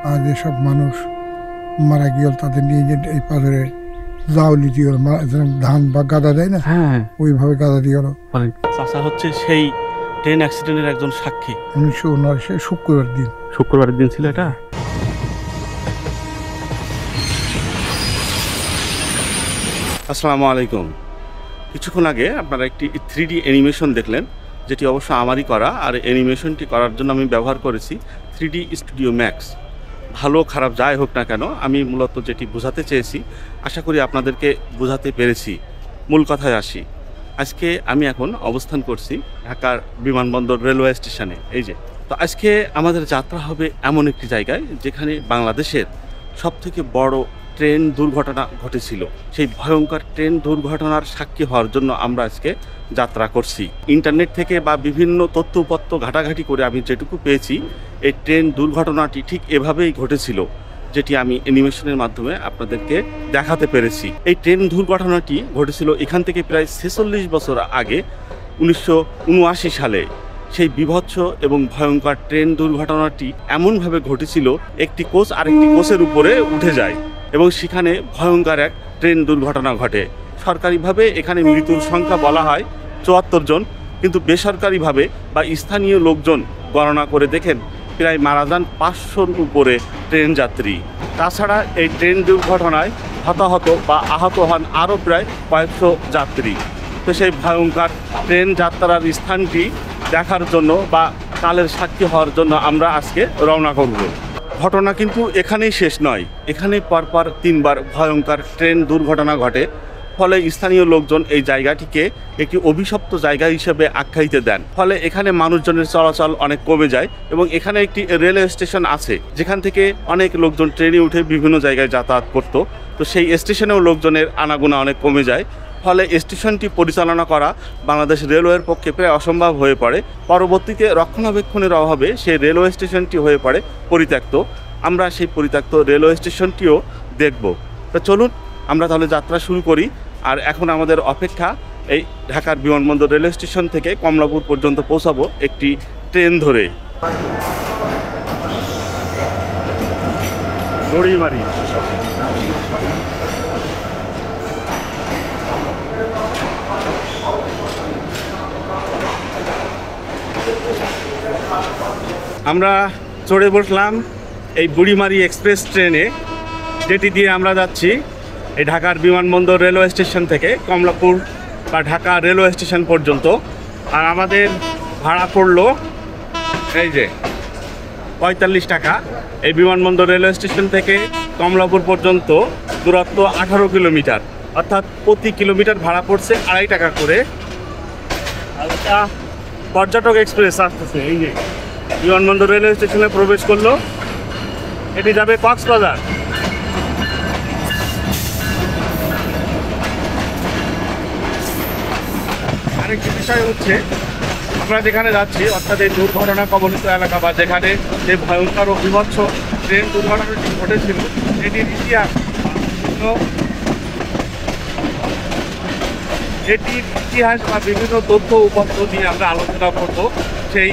আর যেসব মানুষ মারা গিয়ে তাদের নিয়ে যে এই পাথরে জাউলি দিয়ে ধান বা গাদা দেয় না, হ্যাঁ ওইভাবে গাদা দিয়ে গেল। চাচা হচ্ছে সেই ট্রেন অ্যাক্সিডেন্টের একজন সাক্ষী। 1979 শুক্রবার দিন। শুক্রবারের দিন ছিল এটা। আসসালামু আলাইকুম। কিছুক্ষণ আগে আপনারা একটি 3D অ্যানিমেশন দেখলেন, যেটি অবশ্য আমারই করা। আর অ্যানিমেশনটি করার জন্য আমি ব্যবহার করেছি 3D স্টুডিও ম্যাক্স। ভালো খারাপ যাই হোক না কেন, আমি মূলত যেটি বোঝাতে চেয়েছি আশা করি আপনাদেরকে বোঝাতে পেরেছি। মূল কথায় আসি। আজকে আমি এখন অবস্থান করছি ঢাকার বিমানবন্দর রেলওয়ে স্টেশনে। এই যে তো আজকে আমাদের যাত্রা হবে এমন একটি জায়গায় যেখানে বাংলাদেশের সবথেকে বড় ট্রেন দুর্ঘটনা ঘটেছিল। সেই ভয়ঙ্কর ট্রেন দুর্ঘটনার সাক্ষী হওয়ার জন্য আমরা আজকে যাত্রা করছি। ইন্টারনেট থেকে বা বিভিন্ন তথ্য উপাত্ত ঘাটাঘাটি করে আমি যেটুকু পেয়েছি, এই ট্রেন দুর্ঘটনাটি ঠিক এভাবেই ঘটেছিল, যেটি আমি অ্যানিমেশনের মাধ্যমে আপনাদেরকে দেখাতে পেরেছি। এই ট্রেন দুর্ঘটনাটি ঘটেছিল এখান থেকে প্রায় 46 বছর আগে, 1979 সালে। সেই বিভৎস এবং ভয়ঙ্কর ট্রেন দুর্ঘটনাটি এমনভাবে ঘটেছিল, একটি কোচ আরেকটি কোচের উপরে উঠে যায় এবং সেখানে ভয়ঙ্কর এক ট্রেন দুর্ঘটনা ঘটে। সরকারিভাবে এখানে মৃত্যুর সংখ্যা বলা হয় 74 জন, কিন্তু বেসরকারিভাবে বা স্থানীয় লোকজন গণনা করে দেখেন প্রায় মারা যান 500-র উপরে ট্রেন যাত্রী। তাছাড়া এই ট্রেন দুর্ঘটনায় হতাহত বা আহত হন আরও প্রায় কয়েকশো যাত্রী। তো সেই ভয়ঙ্কর ট্রেন যাত্রার স্থানটি দেখার জন্য বা কালের সাক্ষী হওয়ার জন্য আমরা আজকে রওনা করব। ঘটনা কিন্তু এখানেই শেষ নয়, এখানে পরপর 3বার ভয়ঙ্কর ট্রেন দুর্ঘটনা ঘটে। ফলে স্থানীয় লোকজন এই জায়গাটিকে একটি অভিশপ্ত জায়গা হিসেবে আখ্যায়িত দেন। ফলে এখানে মানুষজনের চলাচল অনেক কমে যায় এবং এখানে একটি রেলওয়ে স্টেশন আছে, যেখান থেকে অনেক লোকজন ট্রেনে উঠে বিভিন্ন জায়গায় যাতায়াত করত। তো সেই স্টেশনেও লোকজনের আনাগোনা অনেক কমে যায়। ফলে স্টেশনটি পরিচালনা করা বাংলাদেশ রেলওয়ের পক্ষে প্রায় অসম্ভব হয়ে পড়ে। পরবর্তীতে রক্ষণাবেক্ষণের অভাবে সেই রেলওয়ে স্টেশনটি হয়ে পড়ে পরিত্যক্ত। আমরা সেই পরিত্যক্ত রেলওয়ে স্টেশনটিও দেখব। তো চলুন আমরা তাহলে যাত্রা শুরু করি। আর এখন আমাদের অপেক্ষা এই ঢাকার বিমানবন্দর রেলওয়ে স্টেশন থেকে কমলাপুর পর্যন্ত পৌঁছাবো একটি ট্রেন ধরে। দড়িমারি আমরা চড়ে বসলাম এই বুড়িমারি এক্সপ্রেস ট্রেনে, যেটি দিয়ে আমরা যাচ্ছি এই ঢাকার বিমানবন্দর রেলওয়ে স্টেশন থেকে কমলাপুর বা ঢাকা রেলওয়ে স্টেশন পর্যন্ত। আর আমাদের ভাড়া পড়লো এই যে 45 টাকা। এই বিমানবন্দর রেলওয়ে স্টেশন থেকে কমলাপুর পর্যন্ত দূরত্ব 18 কিলোমিটার, অর্থাৎ প্রতি কিলোমিটার ভাড়া পড়ছে 2.5 টাকা করে। আর এটা পর্যটক এক্সপ্রেস আসতেছে, এই যে বিমানবন্দর রেলওয়ে স্টেশনে প্রবেশ করলো। এটি যাবে কক্সবাজার। আরেকটি বিষয় হচ্ছে, আমরা যেখানে যাচ্ছি অর্থাৎ এই দুর্ঘটনা কবলিত এলাকা বা যেখানে যে ভয়ঙ্কর ও বিভৎস ট্রেন দুর্ঘটনাটি ঘটেছিল, এটির ইতিহাস বা বিভিন্ন তথ্য উপাত্ত নিয়ে আমরা আলোচনা করব সেই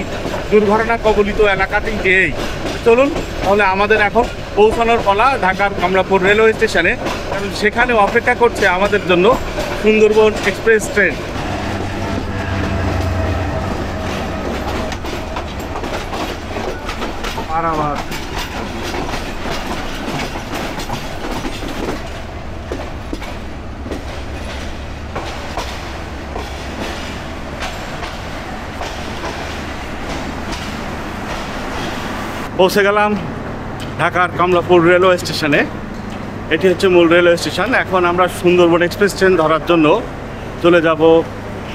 দুর্ঘটনা কবলিত এলাকাটিকেই। চলুন তাহলে আমাদের এখন পৌঁছানোর পালা ঢাকার কমলাপুর রেলওয়ে স্টেশনে, কারণ সেখানে অপেক্ষা করছে আমাদের জন্য সুন্দরবন এক্সপ্রেস ট্রেন। আরামার পৌঁছে গেলাম ঢাকার কমলাপুর রেলওয়ে স্টেশনে। এটি হচ্ছে মূল রেলওয়ে স্টেশন। এখন আমরা সুন্দরবন এক্সপ্রেস ট্রেন ধরার জন্য চলে যাব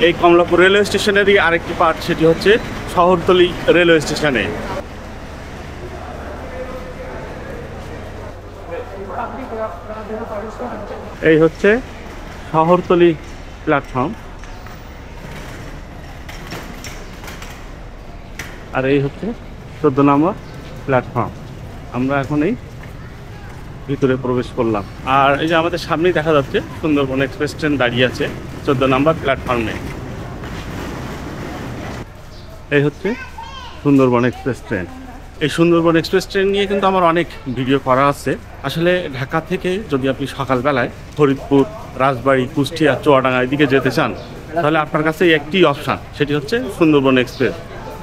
এই কমলাপুর রেলওয়ে স্টেশনেরই আরেকটি পার্ট, সেটি হচ্ছে শহরতলি রেলওয়ে স্টেশনে। এই হচ্ছে শহরতলি প্ল্যাটফর্ম, আর এই হচ্ছে 14 নম্বর প্ল্যাটফর্ম। আমরা এখন এই ভিতরে প্রবেশ করলাম। আর এই যে আমাদের সামনেই দেখা যাচ্ছে সুন্দরবন এক্সপ্রেস ট্রেন দাঁড়িয়ে আছে 14 নম্বর প্ল্যাটফর্মে। এই হচ্ছে সুন্দরবন এক্সপ্রেস ট্রেন। এই সুন্দরবন এক্সপ্রেস ট্রেন নিয়ে কিন্তু আমার অনেক ভিডিও করা আছে। আসলে ঢাকা থেকে যদি আপনি সকালবেলায় ফরিদপুর, রাজবাড়ী, কুষ্টিয়া, চুয়াডাঙ্গা এদিকে যেতে চান, তাহলে আপনার কাছে একটি অপশান, সেটি হচ্ছে সুন্দরবন এক্সপ্রেস।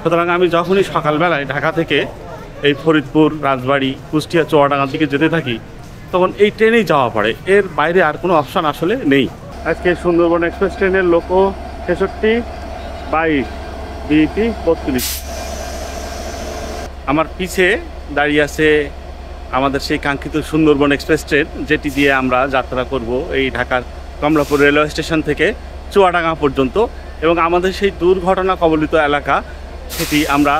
সুতরাং আমি যখনই সকালবেলায় ঢাকা থেকে এই ফরিদপুর, রাজবাড়ী, কুষ্টিয়া, চুয়াডাঙ্গার দিকে যেতে থাকি, তখন এই ট্রেনেই যাওয়া পড়ে, এর বাইরে আর কোনো অপশান আসলে নেই। আজকে সুন্দরবন এক্সপ্রেস ট্রেনের লোকো 66, 22, বিপি 32। আমার পিছে দাঁড়িয়ে আছে আমাদের সেই কাঙ্ক্ষিত সুন্দরবন এক্সপ্রেস ট্রেন, যেটি দিয়ে আমরা যাত্রা করব এই ঢাকার কমলাপুর রেলওয়ে স্টেশন থেকে চুয়াডাঙ্গা পর্যন্ত, এবং আমাদের সেই দুর্ঘটনা কবলিত এলাকা সেটি আমরা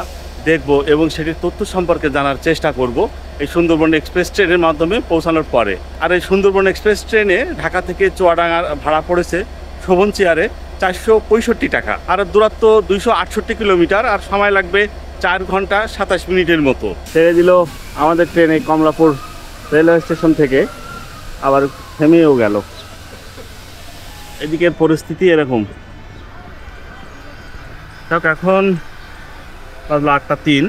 দেখব এবং সেটির তথ্য সম্পর্কে জানার চেষ্টা করব এই সুন্দরবন এক্সপ্রেস ট্রেনের মাধ্যমে পৌঁছানোর পরে। আর এই সুন্দরবন এক্সপ্রেস ট্রেনে ঢাকা থেকে চুয়াডাঙ্গার ভাড়া পড়েছে শোভন চেয়ারে 465 টাকা, আর দূরত্ব 268 কিলোমিটার, আর সময় লাগবে 4 ঘন্টা 27 মিনিটের মতো। ছেড়ে দিল আমাদের ট্রেন এই কমলাপুর রেলওয়ে স্টেশন থেকে, আবার থেমেও গেল। এদিকের পরিস্থিতি এরকম। এখন বাজলো 8টা 3,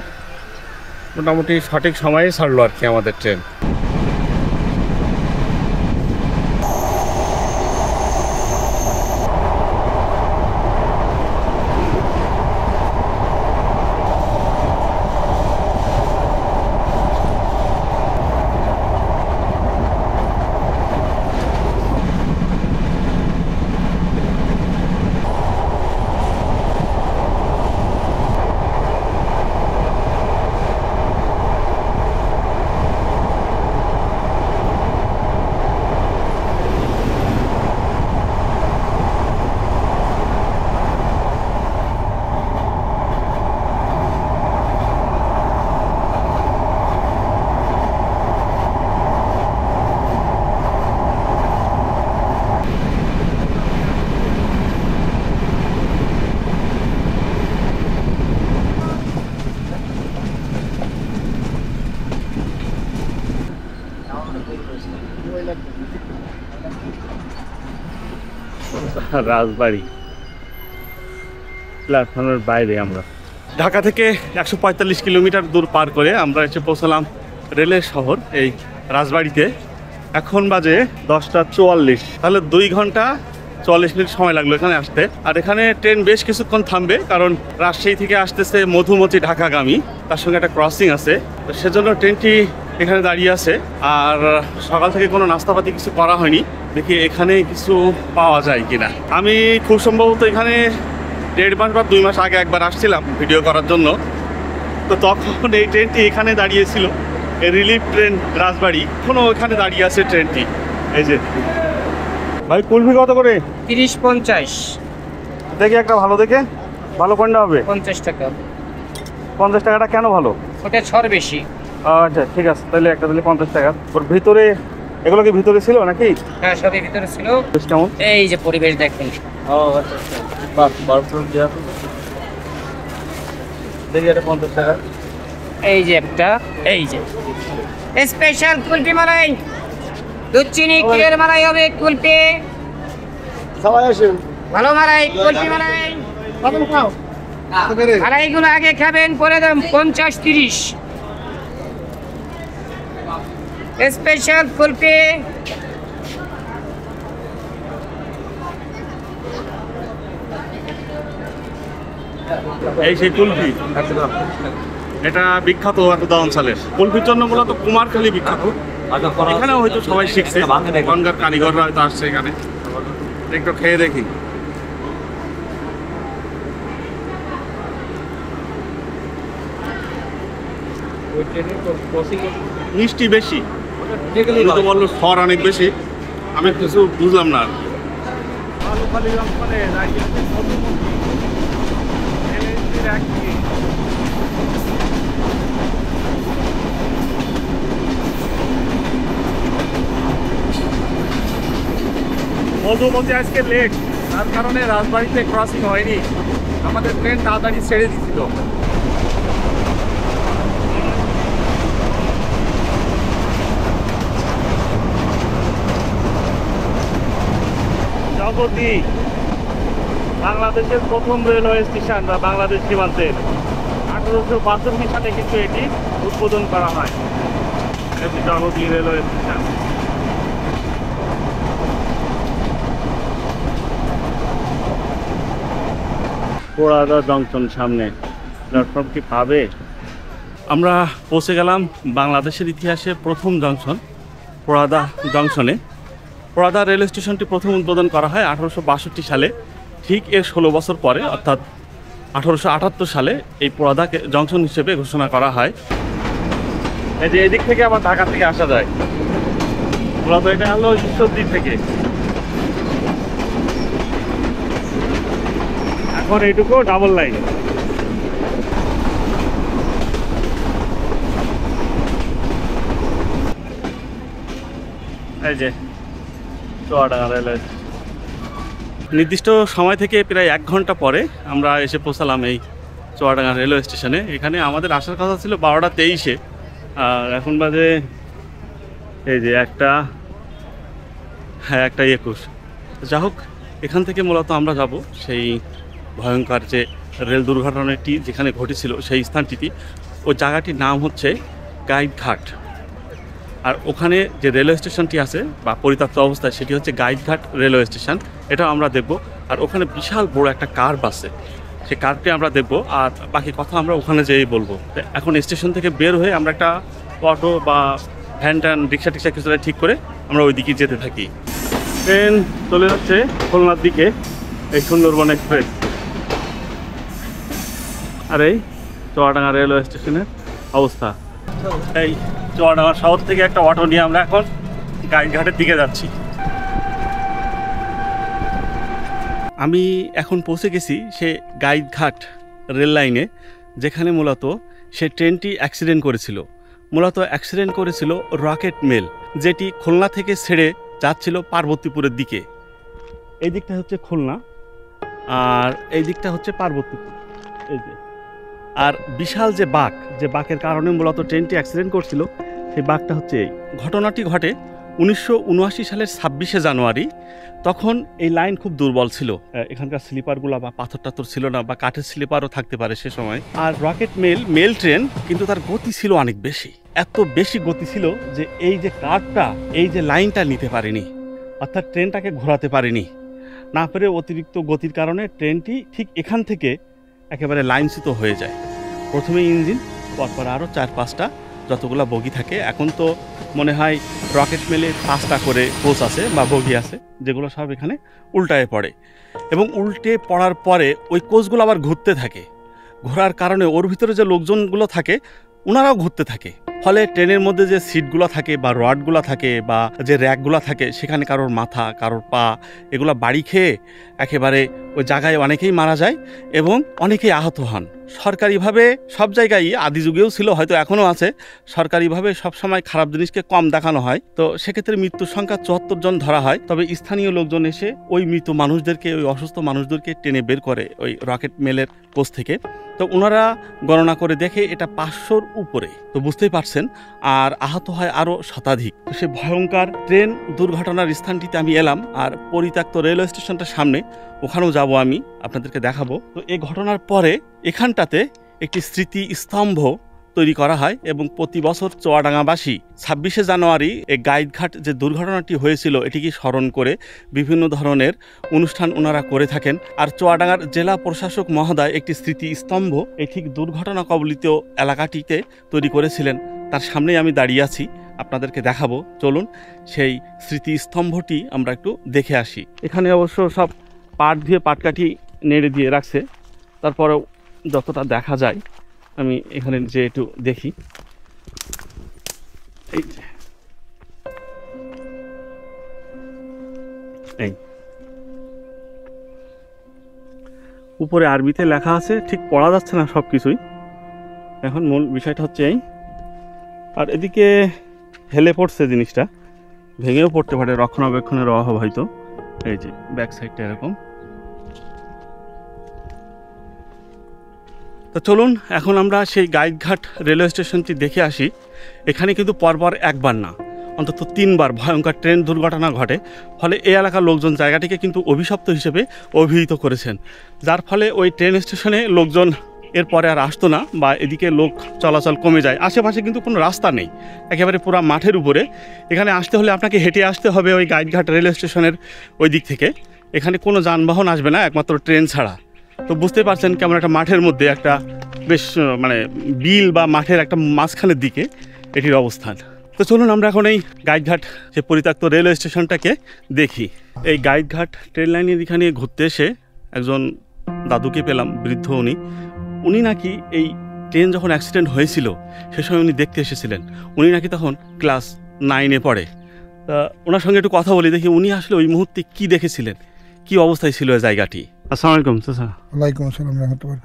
মোটামুটি সঠিক সময়ে ছাড়লো আর কি আমাদের ট্রেন। রাজবাড়ী প্ল্যাটফর্মের বাইরে আমরা ঢাকা থেকে 145 কিলোমিটার দূর পার করে আমরা এসে পৌঁছলাম রেলের শহর এই রাজবাড়িতে। এখন বাজে 10টা 44, তাহলে 2 ঘন্টা 44 মিনিট সময় লাগলো এখানে আসতে। আর এখানে ট্রেন বেশ কিছুক্ষণ থামবে, কারণ রাজশাহী থেকে আসতেছে মধুমতি ঢাকাগামী, তার সঙ্গে একটা ক্রসিং আছে, তো সেজন্য ট্রেনটি এখানে দাঁড়িয়ে আছে। আর সকাল থেকে কোনো নাস্তাপাতি কিছু করা হয়নি, দেখি এখানে কিছু পাওয়া যায় কিনা। আমি খুব সম্ভবত এখানে 1.5 মাস বা 2 মাস আগে একবার আসছিলাম ভিডিও করার জন্য, তো তখন এই ট্রেনটি এখানে দাঁড়িয়েছিল, এই রিলিফ ট্রেন রাজবাড়ি, এখনও এখানে দাঁড়িয়ে আছে ট্রেনটি। এই যে ভাই, কুলফি কত করে? 30-50। দেখি একটা ভালো দেখে, ভালো কোনটা হবে? 50 টাকা। 50 টাকাটা কেন ভালো? ওটা ছড় বেশি। আচ্ছা ঠিক আছে, তাহলে একটা দিলে 50 টাকা। ওর ভিতরে এগুলো কি ভিতরে ছিল নাকি? হ্যাঁ, সবই ভিতরে ছিল। বেশ কেমন? এই যে পরিবেশ দেখেন। ও আচ্ছা আচ্ছা, বাহ, বরফ দেওয়া। দেখি এটা 50 টাকা। এই যে একটা, এই যে স্পেশাল কুলফি মালাই, দুধ চিনি ক্ষীরের মালাই হবে কুলফি। সবাই আসেন। ভালো মালাই, কুলফি মালাই। কত খাও? মালাইগুলো আগে খাবেন, পরে দাম 50-30। স্পেশাল কুলফি। এই সেই কুলফি, এটা বিখ্যাত এতদা অঞ্চলের কুলফির জন্য মূলত কুমারখালী বিখ্যাত। এখানেও হয়তো সবাই শিখছে, এখানকার কারিগররা হয়তো আসছে এখানে। একটু খেয়ে দেখি। মিষ্টি বেশি, তো বললো স্বর অনেক বেশি, আমি কিছু বুঝলাম না আর কি। মধুমতি আজকে লেট, তার কারণে রাজবাড়িতে ক্রসিং হয়নি, আমাদের ট্রেন তাড়াতাড়ি ছেড়ে দিচ্ছিল। জগতী বাংলাদেশের প্রথম রেলওয়ে স্টেশন বা বাংলাদেশ সীমান্তের 1862 সালে কিন্তু এটি উদ্বোধন করা হয়। এটি Jagati railway station. Poradah junction সামনে, প্ল্যাটফর্ম কি পাবে? আমরা পৌঁছে গেলাম বাংলাদেশের ইতিহাসে প্রথম জংশন পোড়াদা জংশনে। পোড়াদা রেল স্টেশনটি প্রথম উদ্বোধন করা হয় 1862 সালে। ঠিক এর 16 বছর পরে অর্থাৎ 1878 সালে এই পোড়াদা জংশন হিসেবে ঘোষণা করা হয়। এই যে এদিক থেকে আবার ঢাকা থেকে আসা যায়। মূলত এটা হলো ঈশ্বরদী থেকে। এখন এইটুকু ডাবল লাইন। এই যে চুয়াডাঙ্গা রেলওয়ে নির্দিষ্ট সময় থেকে প্রায় 1 ঘন্টা পরে আমরা এসে পৌঁছালাম এই চুয়াডাঙ্গা রেলওয়ে স্টেশনে। এখানে আমাদের আসার কথা ছিল 12টা 23-এ, আর এখন বাজে এই যে 1টা 21। যা হোক, এখান থেকে মূলত আমরা যাব সেই ভয়ঙ্কর যে রেল দুর্ঘটনাটি যেখানে ঘটেছিল সেই স্থানটিতে। ওই জায়গাটির নাম হচ্ছে গাইডঘাট। আর ওখানে যে রেলওয়ে স্টেশনটি আছে বা পরিত্যক্ত অবস্থায়, সেটি হচ্ছে গাইডঘাট রেলওয়ে স্টেশন। এটাও আমরা দেখব। আর ওখানে বিশাল বড় একটা কার্ভ আছে, সেই কার্ভটি আমরা দেখব। আর বাকি কথা আমরা ওখানে যেয়েই বলবো। এখন স্টেশন থেকে বের হয়ে আমরা একটা অটো বা ভ্যান ট্যান রিক্সা টিক্সা কিছুটা ঠিক করে আমরা ওই দিকে যেতে থাকি। ট্রেন চলে যাচ্ছে খুলনার দিকে, এই সুন্দরবন এক্সপ্রেস। আর এই চুয়াডাঙ্গা রেলওয়ে স্টেশনের অবস্থা। এই চুয়াডাঙ্গা শহর থেকে একটা অটো নিয়ে আমরা এখন গাইডঘাটের দিকে যাচ্ছি। আমি এখন পৌঁছে গেছি সে গাইডঘাট রেল লাইনে, যেখানে মূলত সে ট্রেনটি অ্যাক্সিডেন্ট করেছিল। মূলত অ্যাক্সিডেন্ট করেছিল রকেট মেল, যেটি খুলনা থেকে ছেড়ে যাচ্ছিল পার্বতীপুরের দিকে। এই দিকটা হচ্ছে খুলনা আর এই দিকটা হচ্ছে পার্বতীপুর। এই যে, আর বিশাল যে বাঁকের কারণে মূলত ট্রেনটি অ্যাক্সিডেন্ট করছিল, সেই বাঁকটা হচ্ছে এই। ঘটনাটি ঘটে 1979 সালের 26শে জানুয়ারি। তখন এই লাইন খুব দুর্বল ছিল, এখানকার স্লিপারগুলো বা পাথর টাথর ছিল না, বা কাঠের স্লিপারও থাকতে পারে সে সময়। আর রকেট মেল ট্রেন কিন্তু তার গতি ছিল অনেক বেশি, এত বেশি গতি ছিল যে এই যে কার্ভটা, এই যে লাইনটা নিতে পারেনি, অর্থাৎ ট্রেনটাকে ঘোরাতে পারেনি। না পেরে অতিরিক্ত গতির কারণে ট্রেনটি ঠিক এখান থেকে একেবারে লাইনচ্যুত হয়ে যায়। প্রথমে ইঞ্জিন, পরপর আরও 4-5টা যতগুলো বগি থাকে। এখন তো মনে হয় রকেট মেলে 5টা করে কোচ আছে বা বগি আছে, যেগুলো সব এখানে উল্টায় পড়ে। এবং উল্টে পড়ার পরে ওই কোচগুলো আবার ঘুরতে থাকে। ঘোরার কারণে ওর ভিতরে যে লোকজনগুলো থাকে ওনারাও ঘুরতে থাকে। ফলে ট্রেনের মধ্যে যে সিটগুলো থাকে বা রডগুলো থাকে বা যে র্যাকগুলো থাকে, সেখানে কারোর মাথা, কারোর পা, এগুলো বাড়ি খেয়ে একেবারে ওই জায়গায় অনেকেই মারা যায় এবং অনেকেই আহত হন। সরকারিভাবে সব জায়গায়, আদি যুগেও ছিল, হয়তো এখনও আছে, সরকারিভাবে সবসময় খারাপ জিনিসকে কম দেখানো হয়। তো সেক্ষেত্রে মৃত্যুর সংখ্যা 74 জন ধরা হয়। তবে স্থানীয় লোকজন এসে ওই মৃত মানুষদেরকে, ওই অসুস্থ মানুষদেরকে টেনে বের করে ওই রকেট মেলের কোচ থেকে। তো ওনারা গণনা করে দেখে এটা 500-র উপরে। তো বুঝতেই পারছেন, আর আহত হয় আরও শতাধিক। তো সে ভয়ঙ্কর ট্রেন দুর্ঘটনার স্থানটিতে আমি এলাম। আর পরিত্যক্ত রেলওয়ে স্টেশনটার সামনে, ওখানেও যাব, আমি আপনাদেরকে দেখাবো। তো এই ঘটনার পরে এখানটাতে একটি স্মৃতি স্তম্ভ তৈরি করা হয় এবং প্রতি বছর চুয়াডাঙ্গাবাসী 26শে জানুয়ারি এই গাইডঘাট যে দুর্ঘটনাটি হয়েছিল এটিকে স্মরণ করে বিভিন্ন ধরনের অনুষ্ঠান ওনারা করে থাকেন। আর চুয়াডাঙ্গার জেলা প্রশাসক মহোদয় একটি স্মৃতি স্তম্ভ এই ঠিক দুর্ঘটনা কবলিত এলাকাটিতে তৈরি করেছিলেন। তার সামনেই আমি দাঁড়িয়ে আছি, আপনাদেরকে দেখাবো। চলুন সেই স্মৃতি স্তম্ভটি আমরা একটু দেখে আসি। এখানে অবশ্য সব পাট দিয়ে পাটকাঠি নেড়ে দিয়ে রাখছে, তারপরেও যতটা দেখা যায় আমি এখানে যে একটু দেখি। এই উপরে আরবিতে লেখা আছে, ঠিক পড়া যাচ্ছে না সব কিছুই। এখন মূল বিষয়টা হচ্ছে এই। আর এদিকে হেলে পড়ছে, জিনিসটা ভেঙেও পড়তে পারে, রক্ষণাবেক্ষণের অভাব হয়তো। এই যে ব্যাক সাইডটা এরকম। তো চলুন এখন আমরা সেই গাইডঘাট রেলওয়ে স্টেশনটি দেখে আসি। এখানে কিন্তু পরপর একবার না, অন্তত 3বার ভয়ঙ্কর ট্রেন দুর্ঘটনা ঘটে। ফলে এই এলাকার লোকজন জায়গাটিকে কিন্তু অভিশপ্ত হিসেবে অভিহিত করেছেন, যার ফলে ওই ট্রেন স্টেশনে লোকজন এরপরে আর আসতো না বা এদিকে লোক চলাচল কমে যায়। আশেপাশে কিন্তু কোনো রাস্তা নেই, একেবারে পুরো মাঠের উপরে। এখানে আসতে হলে আপনাকে হেঁটে আসতে হবে ওই গাইডঘাট রেল স্টেশনের ওই দিক থেকে। এখানে কোনো যানবাহন আসবে না একমাত্র ট্রেন ছাড়া। তো বুঝতে পারছেন কেমন একটা মাঠের মধ্যে একটা বেশ মানে বিল বা মাঠের একটা মাঝখানের দিকে এটির অবস্থান। তো চলুন আমরা এখন এই গাইডঘাট যে পরিত্যক্ত রেলওয়ে স্টেশনটাকে দেখি। এই গাইডঘাট ট্রেন লাইনের এখানে ঘুরতে এসে একজন দাদুকে পেলাম, বৃদ্ধ উনি নাকি এই ট্রেন যখন অ্যাক্সিডেন্ট হয়েছিল সে সময় উনি দেখতে এসেছিলেন। উনি নাকি তখন ক্লাস 9-এ পড়ে। তা ওনার সঙ্গে একটু কথা বলি, দেখি উনি আসলে ওই মুহূর্তে কি দেখেছিলেন, কি অবস্থায় ছিল এই জায়গাটি। আসসালামু আলাইকুম চাচা। ওয়ালাইকুম আসসালাম রহমতুল্লাহ।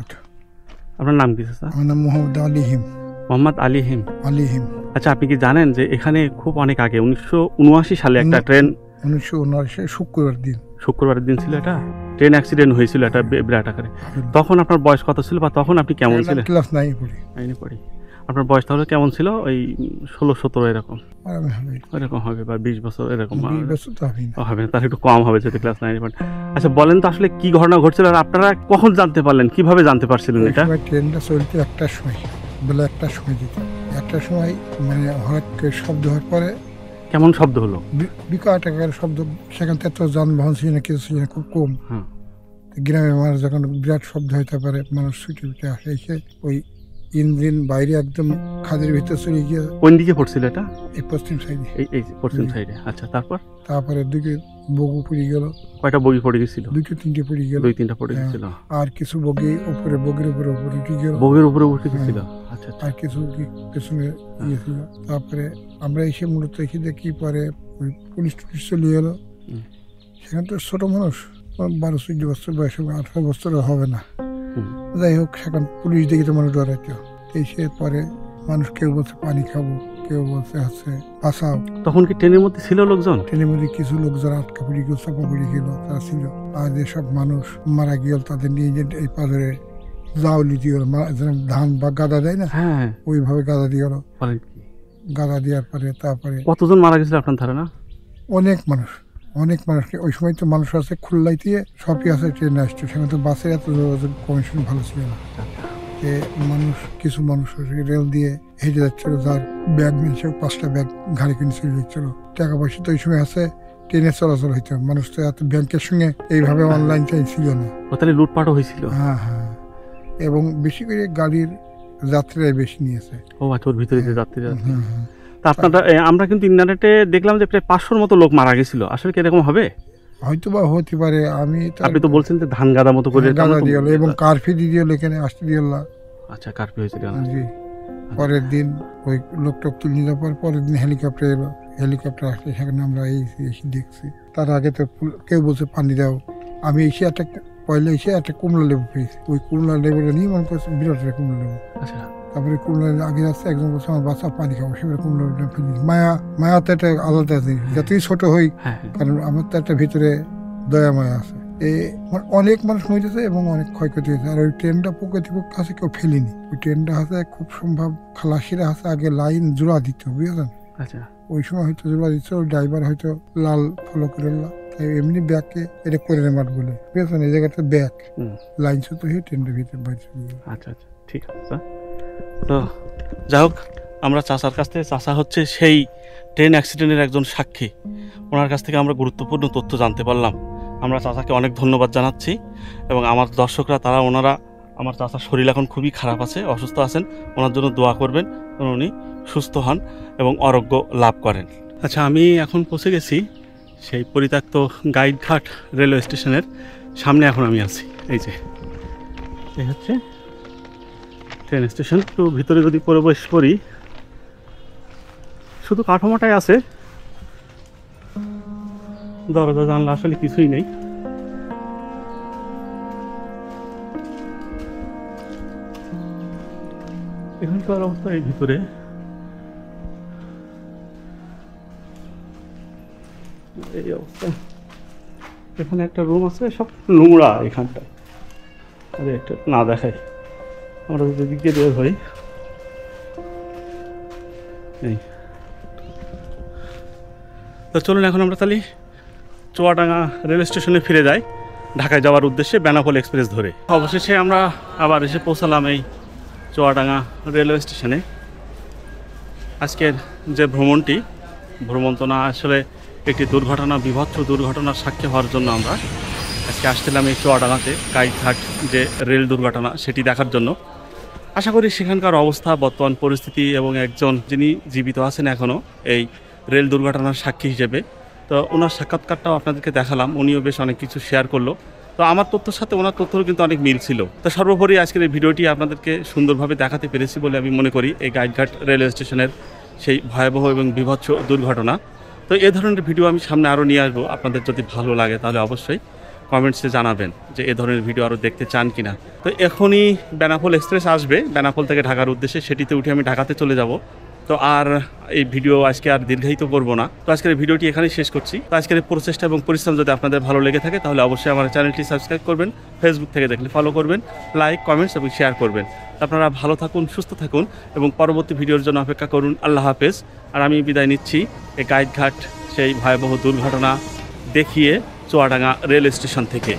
আপনার নাম কি চাচা? আমার নাম মোহাম্মদ আলিহিম। মোহাম্মদ আলিহিম। আলিহিম। আচ্ছা, আপনি কি জানেন যে এখানে খুব অনেক আগে 1979 সালে একটা ট্রেন 1979 শুক্রবারের দিন ছিল, এটা ট্রেন অ্যাক্সিডেন্ট হয়েছিল একটা বিরাট আকারে। তখন আপনার বয়স কত ছিল বা তখন আপনি কেমন ছিলেন? ক্লাস 9 পড়ি। 9-এ পড়ি। আপনার বয়স তাহলে কেমন ছিল? ওই 16-17 এরকম এরকম হবে বা 20 বছর এরকম হবে, তার একটু কম হবে যদি ক্লাস 9-এ পড়েন। আচ্ছা বলেন তো আসলে কি ঘটনা ঘটছিল আর আপনারা কখন জানতে পারলেন, কিভাবে জানতে পারছিলেন এটা? ট্রেনটা চলতে একটার সময়, বেলা একটার সময় যেত। একটার সময় মানে হঠাৎ করে শব্দ হওয়ার পরে। কেমন শব্দ হলো? বিকট আকারের শব্দ। সেখান থেকে তো যানবাহন ছিল না, কিছু ছিল না, খুব কম। গ্রামের মানুষ যখন বিরাট শব্দ হইতে পারে, মানুষ ছুটে ছুটে আসে, এসে ওই ইঞ্জিন বাইরে একদম খাদের ভিতরে চলে গিয়ে। কোন দিকে পড়ছিল এটা? এই পশ্চিম সাইডে। এই পশ্চিম সাইডে। আচ্ছা, তারপরে দুটো বগি পড়ে গেল। কয়টা বগি পড়ে গেছিল? 2-3টে পড়ে গেল। 2-3টা পড়ে গেছিল। আর কিছু বগির উপরে উঠে গেল। বগির উপরে উঠে গেছিল। আচ্ছা। আর কিছু পেছনে গিয়েছিল। তারপরে আমরা এসে মূলত এসে দেখি পরে ওই পুলিশ চলে গেলো। সেখানে তো ছোট মানুষ, 12-14 বছর বয়স, 18 বছর হবে না। যাই হোক, সেখানে পুলিশ দেখে তো মানুষ ডরাইতো। এসে পরে মানুষ কেউ বলছে পানি খাবো, কেউ বলছে আছে বাঁচাও। তখন কি ট্রেনের মধ্যে ছিল লোকজন? ট্রেনের মধ্যে কিছু লোকজন আটকা পড়ে গেল, চাপা পড়ে গেল, তারা ছিল। আর যেসব মানুষ মারা গেল তাদের নিয়ে যে এই পাথরে জাউলি দিয়ে ধান বা গাদা দেয় না, ওইভাবে গাদা দিয়ে গেল। গাদা দেওয়ার পরে তারপরে কতজন মারা গেছিল আপনার ধারণা? অনেক মানুষকে। ওই সময় তো মানুষ আছে খুলনায় দিয়ে সবই আছে, ট্রেনে আসছে। সেখানে তো বাসের এত যোগাযোগ কমিশন ভালো ছিল না। কিছু মানুষ রেল দিয়ে হেঁটে যাচ্ছিল, যার ব্যাগ নিয়েছে 5টা ব্যাগ ঘাড়ি কিনে চলে যাচ্ছিল। টাকা পয়সা তো ওই সময় আছে, ট্রেনে চলাচল হইতো। মানুষ তো এত ব্যাংকের সঙ্গে এইভাবে অনলাইন ছিল না। তাহলে লুটপাটও হয়েছিল। হ্যাঁ। এবং বেশি করে গাড়ির যাত্রীরাই বেশি নিয়েছে। ও আচ্ছা, ওর ভিতরে যে যাত্রী। আপনারা আমরা কিন্তু ইন্টারনেটে দেখলাম যে প্রায় 500-র মতো লোক মারা গেছিল। আসলে কি এরকম হবে? হয়তো বা হতে পারে। আপনি তো বলছেন যে ধান গাদা মতো করে গাদা দিয়ে গেল এবং কারফিউ দিয়ে গেল, এখানে আসতে দিয়ে গেল। আচ্ছা, কারফিউ হয়েছিল। জি। পরের দিন ওই লোকটক তুলে নিয়ে যাওয়ার পরের দিন হেলিকপ্টার এলো। হেলিকপ্টার আসলে সেখানে আমরা এসে দেখছি। তার আগে তো কেউ বলছে পানি দাও। আমি এসে একটা কমলা লেবু পেয়েছি। ওই কমলা লেবুটা নিয়ে মনে করছে বিরাট কমলা লেবু। আচ্ছা। তারপরে কমলা আগে যাচ্ছে, একজন বলছে আমার বাচ্চা পানি খাবো, সেবার কমলা ফেলি। মায়া তো একটা আলাদা আছে, যতই ছোট হই, কারণ আমার তো একটা ভিতরে দয়া মায়া আছে। অনেক মানুষ মরেছে এবং অনেক ক্ষয়ক্ষতি হয়েছে। আর ওই ট্রেনটা প্রকৃতিপক্ষ আছে, কেউ ফেলেনি। ওই ট্রেনটা আছে খুব সম্ভব খালাসিরা আছে আগে লাইন জোড়া দিত, বুঝেছেন? আচ্ছা। ওই সময় হয়তো জোড়া দিচ্ছে, ওই ড্রাইভার হয়তো লাল ফলো করে এমনি ব্যাগকে এটা করে মাঠ বলে, বুঝেছেন? এই জায়গাটা ব্যাগ লাইন ছোট হয়ে ট্রেনটার ভিতরে বাইরে। আচ্ছা, ঠিক আছে। তো যাই হোক, আমরা চাচার কাছ থেকে, চাচা হচ্ছে সেই ট্রেন অ্যাক্সিডেন্টের একজন সাক্ষী, ওনার কাছ থেকে আমরা গুরুত্বপূর্ণ তথ্য জানতে পারলাম। আমরা চাচাকে অনেক ধন্যবাদ জানাচ্ছি এবং আমার দর্শকরা ওনারা আমার চাচার শরীর এখন খুবই খারাপ আছে, অসুস্থ আছেন, ওনার জন্য দোয়া করবেন উনি সুস্থ হন এবং আরোগ্য লাভ করেন। আচ্ছা, আমি এখন পৌঁছে গেছি সেই পরিত্যক্ত গাইডঘাট রেলওয়ে স্টেশনের সামনে। এখন আমি আছি, এই হচ্ছে ট্রেন স্টেশন। তো ভিতরে যদি প্রবেশ করি, শুধু কাঠামোটাই আছে, দরজা জানলা আসলে কিছুই নেই। এখানকার অবস্থা এই ভিতরে এই অবস্থা। এখানে একটা রুম আছে, সব নোংরা এখানটায়। আরে একটা না দেখাই, আমরা যদি দিকে বের হই, এই তো চলুন এখন আমরা তাহলে চুয়াডাঙ্গা রেল স্টেশনে ফিরে যাই। ঢাকায় যাওয়ার উদ্দেশ্যে বেনাপোল এক্সপ্রেস ধরে। অবশেষে আমরা আবার এসে পৌঁছালাম এই চুয়াডাঙ্গা রেলওয়ে স্টেশনে। আজকের যে ভ্রমণ তো না, আসলে একটি দুর্ঘটনা, বীভৎস দুর্ঘটনার সাক্ষী হওয়ার জন্য আমরা আজকে আসছিলাম এই চুয়াডাঙ্গাতে। গাইঘাট যে রেল দুর্ঘটনা সেটি দেখার জন্য। আশা করি সেখানকার অবস্থা, বর্তমান পরিস্থিতি এবং একজন যিনি জীবিত আছেন এখনও এই রেল দুর্ঘটনার সাক্ষী হিসেবে, তো ওনার সাক্ষাৎকারটাও আপনাদেরকে দেখালাম। উনিও বেশ অনেক কিছু শেয়ার করলো। তো আমার তথ্যের সাথে ওনার তথ্যও কিন্তু অনেক মিল ছিল। তো সর্বোপরি আজকের এই ভিডিওটি আপনাদেরকে সুন্দরভাবে দেখাতে পেরেছি বলে আমি মনে করি এই গাইঘাট রেলওয়ে স্টেশনের সেই ভয়াবহ এবং বীভৎস দুর্ঘটনা। তো এই ধরনের ভিডিও আমি সামনে আরও নিয়ে আসবো। আপনাদের যদি ভালো লাগে তাহলে অবশ্যই কমেন্টসে জানাবেন যে এ ধরনের ভিডিও আরও দেখতে চান কিনা। তো এখনই বেনাপোল এক্সপ্রেস আসবে বেনাপোল থেকে ঢাকার উদ্দেশ্যে, সেটিতে উঠে আমি ঢাকাতে চলে যাব। তো আর এই ভিডিও আজকে আর দীর্ঘায়িত করবো না। তো আজকের এই ভিডিওটি এখানেই শেষ করছি। তো আজকের এই প্রচেষ্টা এবং পরিশ্রম যদি আপনাদের ভালো লেগে থাকে তাহলে অবশ্যই আমার চ্যানেলটি সাবস্ক্রাইব করবেন, ফেসবুক থেকে দেখলে ফলো করবেন, লাইক, কমেন্টস এবং শেয়ার করবেন। আপনারা ভালো থাকুন, সুস্থ থাকুন এবং পরবর্তী ভিডিওর জন্য অপেক্ষা করুন। আল্লাহ হাফেজ। আর আমি বিদায় নিচ্ছি এই গাইঘাট সেই ভয়াবহ দুর্ঘটনা দেখিয়ে চুয়াডাঙ্গা রেল স্টেশন থেকে।